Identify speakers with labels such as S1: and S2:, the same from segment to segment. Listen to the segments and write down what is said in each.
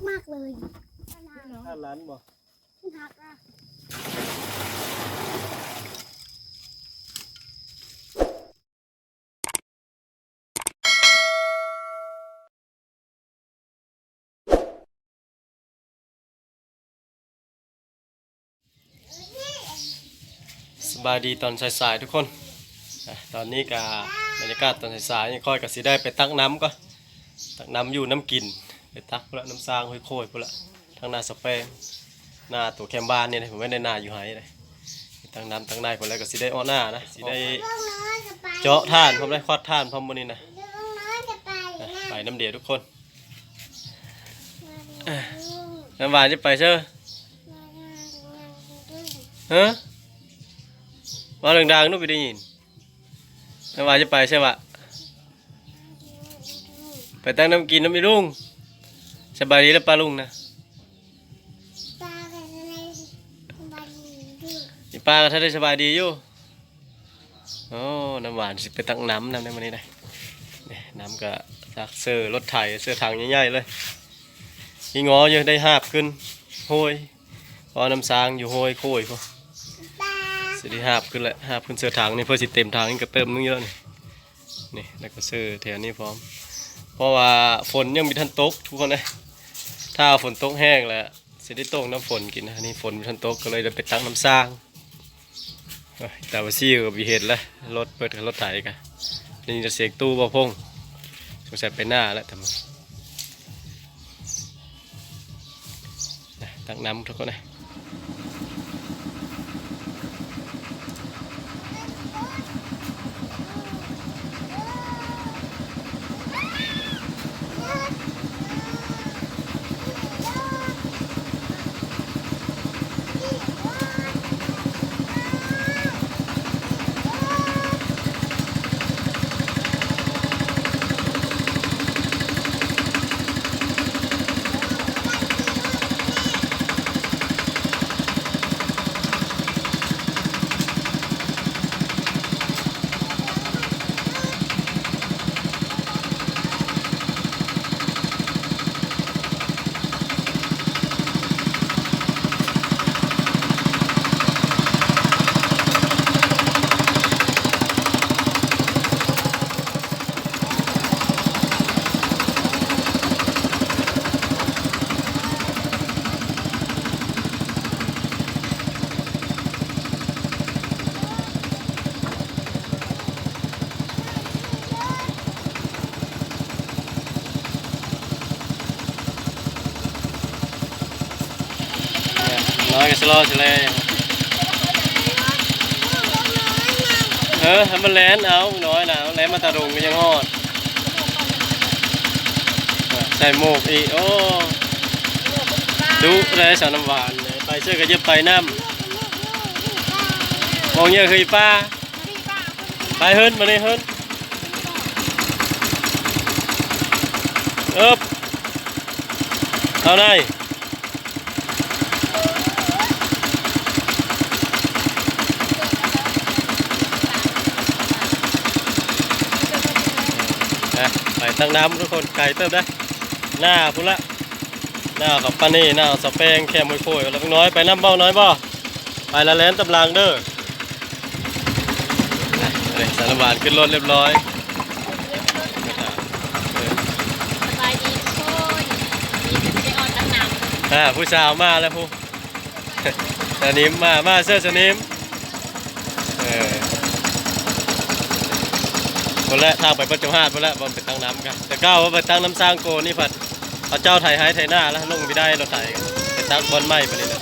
S1: มากๆเลย
S2: ถ้าร้านบ่
S1: หักอ่ะ
S2: สบายดีตอนสายๆทุกคนตอนนี้กับบรรยากาศตอนสายๆนี่ค่อยกับสิได้ไปตักน้ำก็ตักน้ำอยู่น้ำกินไปตักพวกน้ำซางห้อยโคยพวกละทางนาสเปนหน้าตัวแคมบ้านเนี่ยผมไม่ได้หน้าอยู่ไหนเลยตักน้ำตักในพวกแล้วก็สิได้อ้อหน้านะสิได้เจาะท่านพร้อมได้ควัดท่านพร้อมบนนี้นะไปน้ำเดียวทุกคนน้ำหวานจะไปเชื่อฮะว่าดังๆนู้นไปได้ยินน้ำหวานจะไปใช่ปะไปตั้งน้ำกินน้ำมีลุงสบายดีแล้วป้าลุงนะนี่ป้าก็ถ้าได้สบายดีอยู่โอ้น้ำหวานสิไปตั้งน้ำในวันนี้ได้น้ำก็จากเสื้อรถไถเสื้อถังใหญ่ๆเลยอีงอเยอะได้หาบขึ้นโหยพอน้ำซางอยู่โหยโคยพอสิได้หาบขึ้นเลยหาบขึ้นเสื้อถังนี่เพื่อสิเต็มถังนี่ก็เติมนึงเยอะนี่แล้วก็เสื้อแถวนี้พร้อมเพราะว่าฝนยังมีทันตกทุกคนเลยถ้าฝนตกแห้งแล้วสิได้ต้มน้ำฝนกินนะนี่ฝนมีทันตกก็เลยจะไปตั้งน้ำซางแต่ว่าซี่ก็มีเหตุแล้วรถเปิดกับรถไถกันนี่จะเสียงตู้บ่พงสงสัยไปหน้าแล้วแต่มันตั้งน้ำทุกคนเลยน้อยก็สโลว์เลยให้มันแลนเอาน้อยนะแลนมาตาดุงก็ยังฮอดใส่หมวกอีโอ้ดูเลยสาวน้ำหวานไปเชื่อก็จะไปน้ำมองเยอะคือป้าไปเฮิร์นมาเลยเฮิร์นเอาไหนไปตั้งน้ำทุกคนไก่เติมได้หน้าพุ่นละหน้ากับปานี่หน้าสเปงแค่มวยโคยแล้วน้อยไปน้ำเบ้าน้อยบ่ไปละแลนตำรางเด้อสารบานขึ้นรถเรียบร้อย
S1: สบายดีโคยมีแต่ออนตั้งน้
S2: ำผู้สาวมาแล้วผู้สนิมมาเสื้อสนิมคนละทางไปปัจจุบันคนละบอลไปตั้งน้ำกันแต่ก้าวว่าไปตั้งน้ำสร้างโกนี่ผัดเอาเจ้าไทยไฮไทยหน้าแล้วลงไปได้รถไถไปตั้งบอลไม้ไปเลยนะ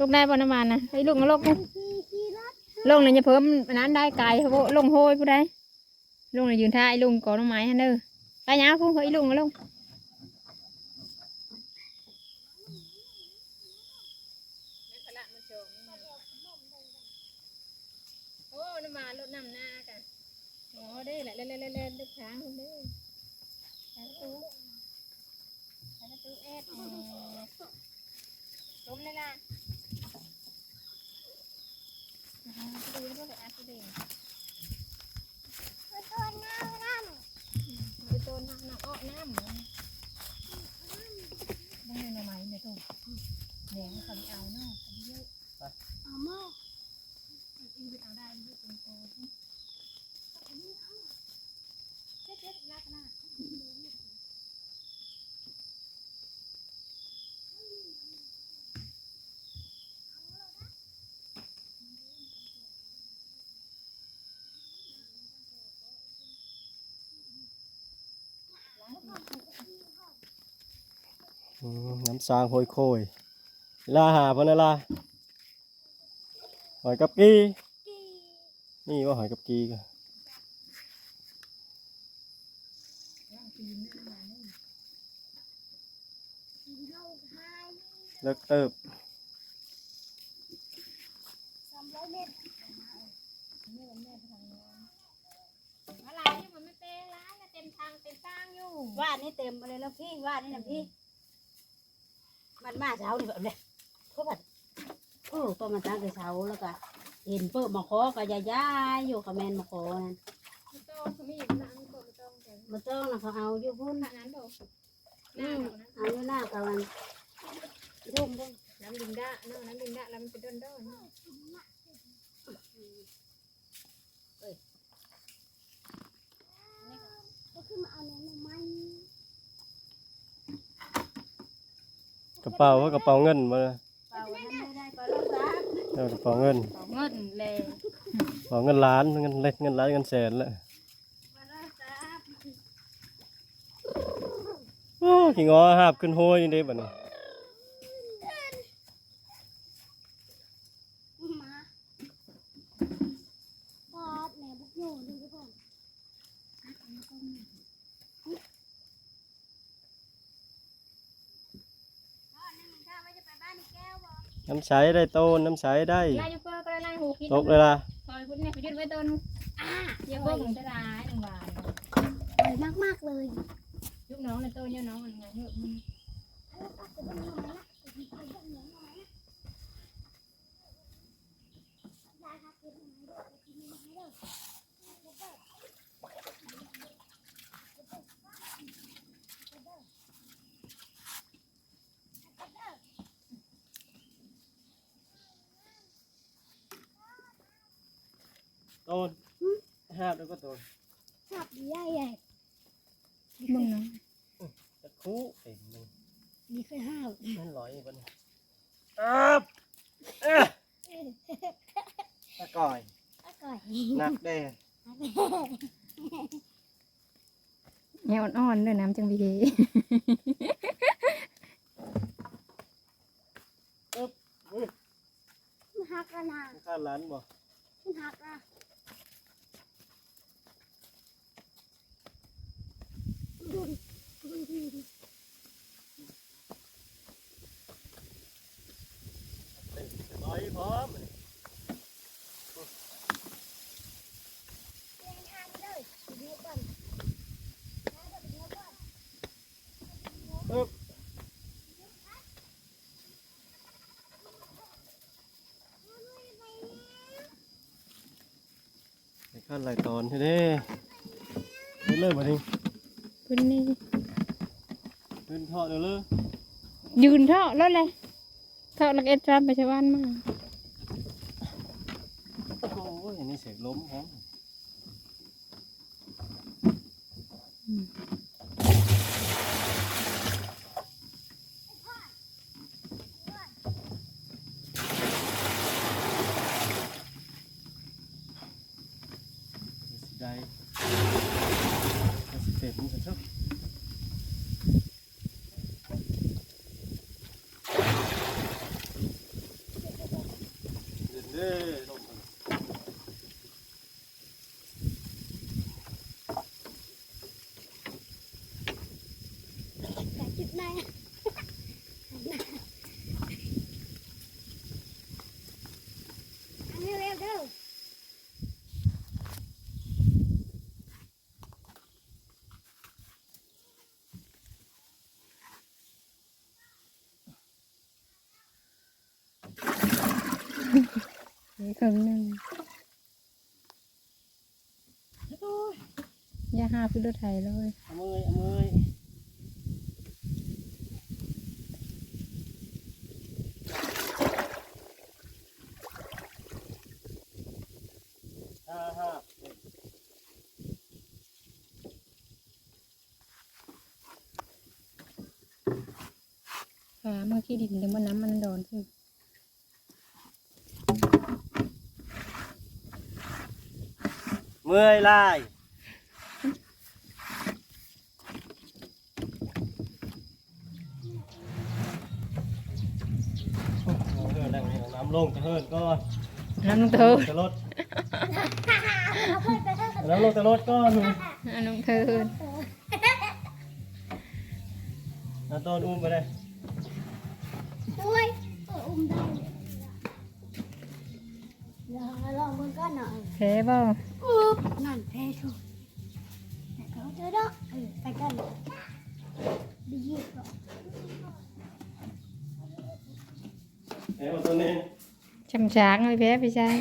S1: งได้บ่น้ำมันนะให้ลุงเอาลงลงเลยอย่าเพิ่มอันนั้นได้ไกลเขาลงโหยผู้ใดลุงเลยยืนท่าไอ้ลุงก่อน้องไม้ฮะเด้อไปยังพุ่งไอ้ลุงเอาลงโอ้น้ำมันรถน้ำหน้ากันโอ้ได้แหละเล่นดึกช้างคนเด้อไปประตูเอ็ดล้มเลยล่ะดูด้วยเลยอาร์ตเด่นไปต้นน้ำอ้อน้ำบ้างเงินเอาไหมเนี่ยตัวแหนเขาไม่เอาเนาะเยอะเอาหม้ออีกเอาได้ยืดตรงโตเจ๊รักนะ
S2: น้ำซางโคยลาหาพนลาหอยกับกีนี่ว่าหอยกับกีกันเลิกเติบ
S1: อะไรมันไม่เต็มร้านเต็มทางเต็มตั้งอยู่
S3: ว่านี่เต็มไปเลยแล้วพี่ว่านี่นะพี่มันมาเช้านี่แบบเนี้ยเขาแบบโอ้ตัวมันตั้งแต่เช้าแล้วก็เห็นเปิดมาขอก็ย้ายอยู่กับแมนมาขอนั่น
S1: ไม่ต้องเขาไม่อยู่นั่งก็ไม่ต้องแต่
S3: มาเจ้านะเขาเอาอยู่พุ่น
S1: ขนาดนั้นบอกห
S3: อื
S1: น้าม แบบนั้น
S3: เอาอยู่หน้ากับมันทุ่มด้วย
S1: น้ำดินดะเนาะน้ำดินดะแล้วมันเป็นด้นๆเนาะ
S2: กระเป๋าว่ากระเป๋าเงินมา
S3: เปล่าวันนั้นไม่ได้ก็รักษาก
S2: ระเป๋าเงิน
S1: เงินเลย
S2: กระเป๋าเงินล้านเงินเล็กเงินล้านเงินแสนแล้ว
S3: มารักษา
S2: โอ้ขี้งอหาบขึ้นโห้ยนี่เด้บัดนี้
S3: มาปอดแม่บุกโยนดูก่อน
S2: น้ำใสได้โตนน้ำใสได้
S1: ไล่ยูเปอร์ก็ไล่หูคิด
S2: ตกเลยล่ะ
S1: คอยคุณเนี่ยเขายึดไว้ต้นเยอะพวกผมจะร้ายหนึ่งบาท
S3: อร่อยมากๆเลย
S1: ยุบน้องในต้นเยอะน้องมันไงเยอะมัน
S2: โตนหาบแล้วก็โตน
S3: สับใหญ่ใหญ่
S1: มึงเนาะ
S2: จะคู่เต็มเลย
S3: ดีเคยห้าว
S2: มันลอยบัดนี้ครับตะก่อย
S3: อร่อย
S2: หนักเด้
S1: เนี่ยอ่อนๆด้วยน้ำจังบี
S3: หักกันนะ
S2: ข้าร้านบ่
S3: หักนะ
S2: ลอยพร้อมปึ๊บไอ้ข้าไหลตอนเด้ไปเลยมาดิ
S1: คุณนี่
S2: ขึ้นทอดเดี๋ยวเลย
S1: ยืนเท่าแล้วเลยเท่าลักเอ็ดรับไปชาวบ้านมา
S2: โอ้ยอันนี้เสียงล้มครับได้สิเต็มกันทุก
S3: นายอันนี้เร็วเด้อ
S1: นี่ครึ่งหนึงอย่าหาพื้นรถไถเลย
S2: เอามือห้า
S1: เมื่อกี้ดินเดี๋ยวมันน้ำมันโดนคือ
S2: เมื่อยลายน้ำลงจะเฮิร์นก่อน
S1: น้ำลงเธอ
S2: จะลดน้ำลงจะลดก่อน
S1: น้ำลงเธอ
S2: น้ำต้นอุ้มไปเลย
S3: โอ้ยอุ้มได้เดี๋ยวลองมันก็หน่อย
S1: แพ้บ่
S3: อุ๊บนั่นแพ้ชูแต่เขาเจอดอกไปกันดีก็
S2: เอ้ยตัวนี้
S1: ช้ำช้างเลยแพ้พี่ชาย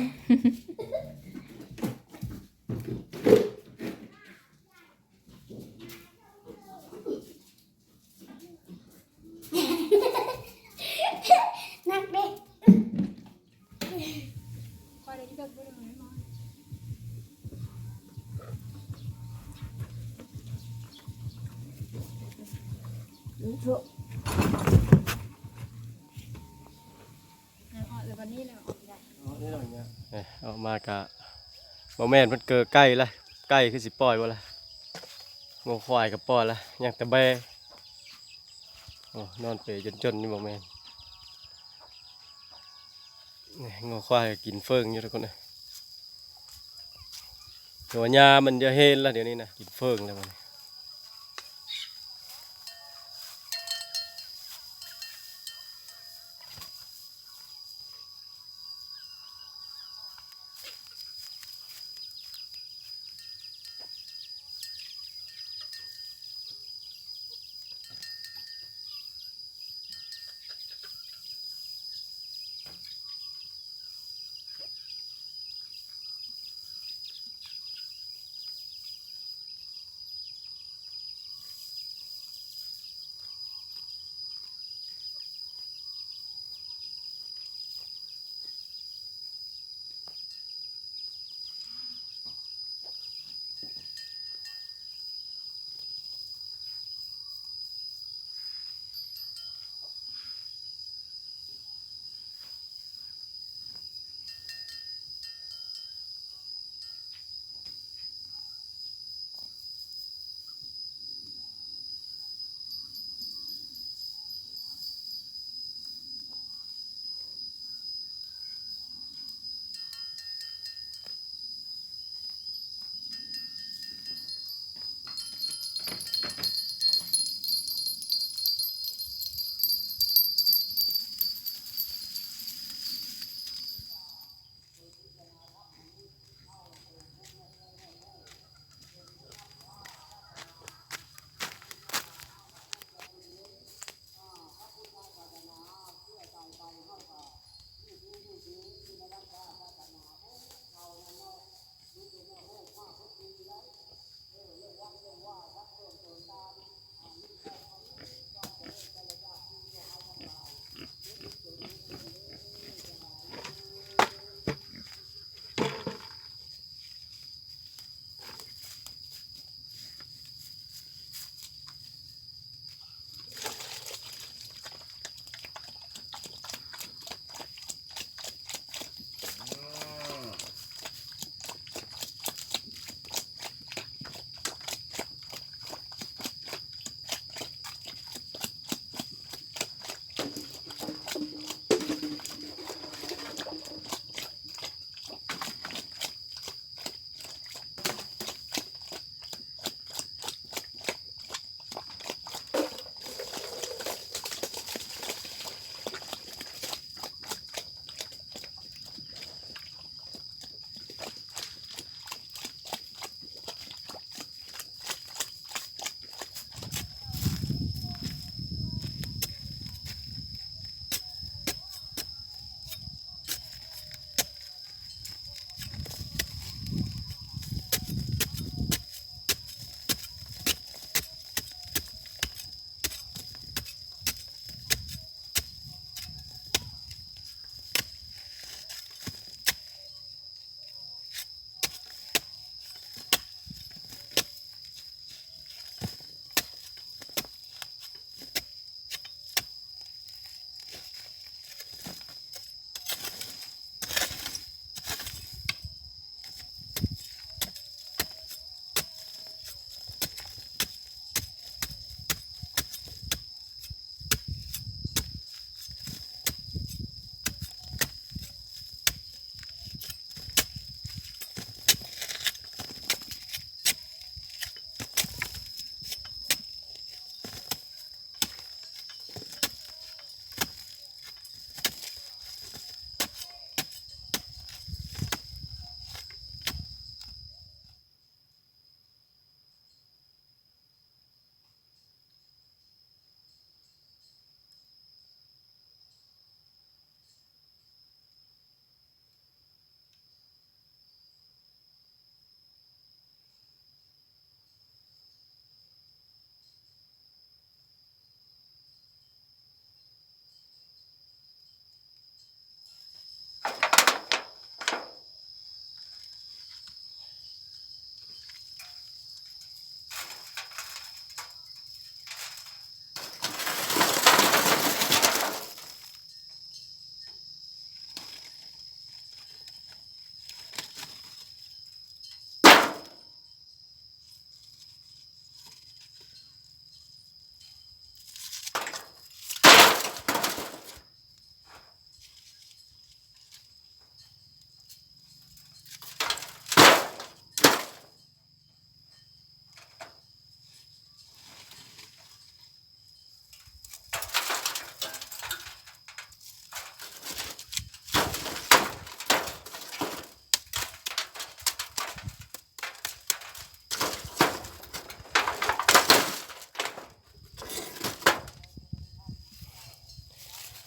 S3: นักเด็กถูก
S2: เอามากะบ่แม่นมันเกิดใกล้ละใกล้คือสิปล่อยบ่ละงูควายกับปล่อยละยังแต่แบโอ้นอนเปยจนนี่บ่แม่นนี่งูควายก็กินเฟิงอยู่ทุกคนนะตัวยามันจะเห็นละเดี๋ยวนี้นะกินเฟิงแล้วมัน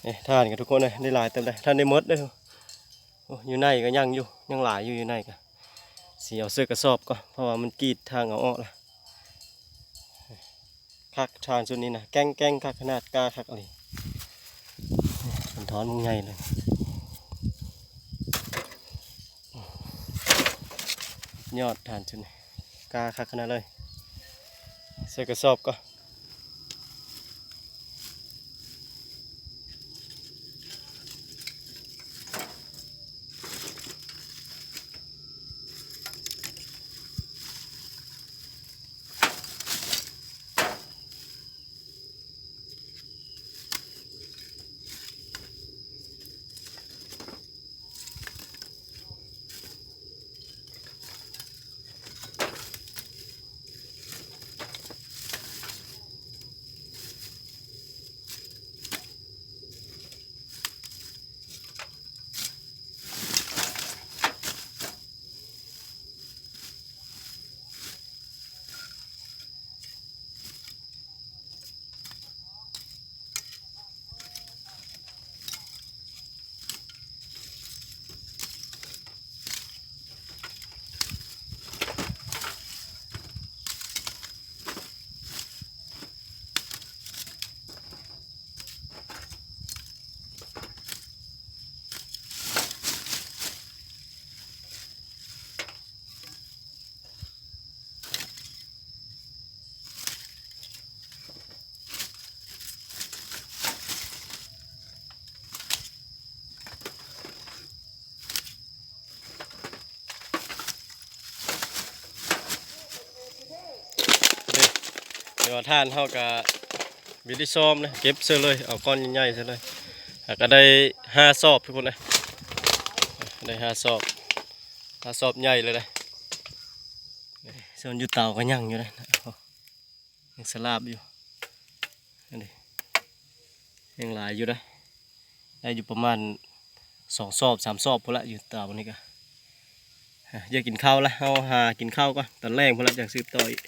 S2: นี่ทานกันทุกคนเลยได้หลายเต็มเลยท่านได้หมดเลยโอ้อยู่ในก็ยังหลายอยู่ในก็สีเอาเสื้อกระสอบก็เพราะว่ามันกรีดทางเอาออกละคักทานส่วนนี้นะแกงคักขนาดกล้าคักอะไรมันถอนมึงใหญ่เลยยอดทานส่วนนี้กล้าคักขนาดเลยเสื้อกระสอบก็เดี๋ยวท่านเขากับวิธีซ้อมนะเก็บเสื้อเลยเอาก้อนใหญ่ๆเสื้อเลยก็ได้5 สอบทุกคนเลยได้5 สอบใหญ่เลยเลยส่วนอยู่เตาก็ยังอยู่เลยยังสลาบอยู่นี่ยังหลายอยู่เลยได้อยู่ประมาณ2 สอบ 3 สอบพอละอยู่เตาวันนี้ก็อยากกินข้าวละเอาหากินข้าวก็ตอนแรกพอละอยากซื้อต่ออีก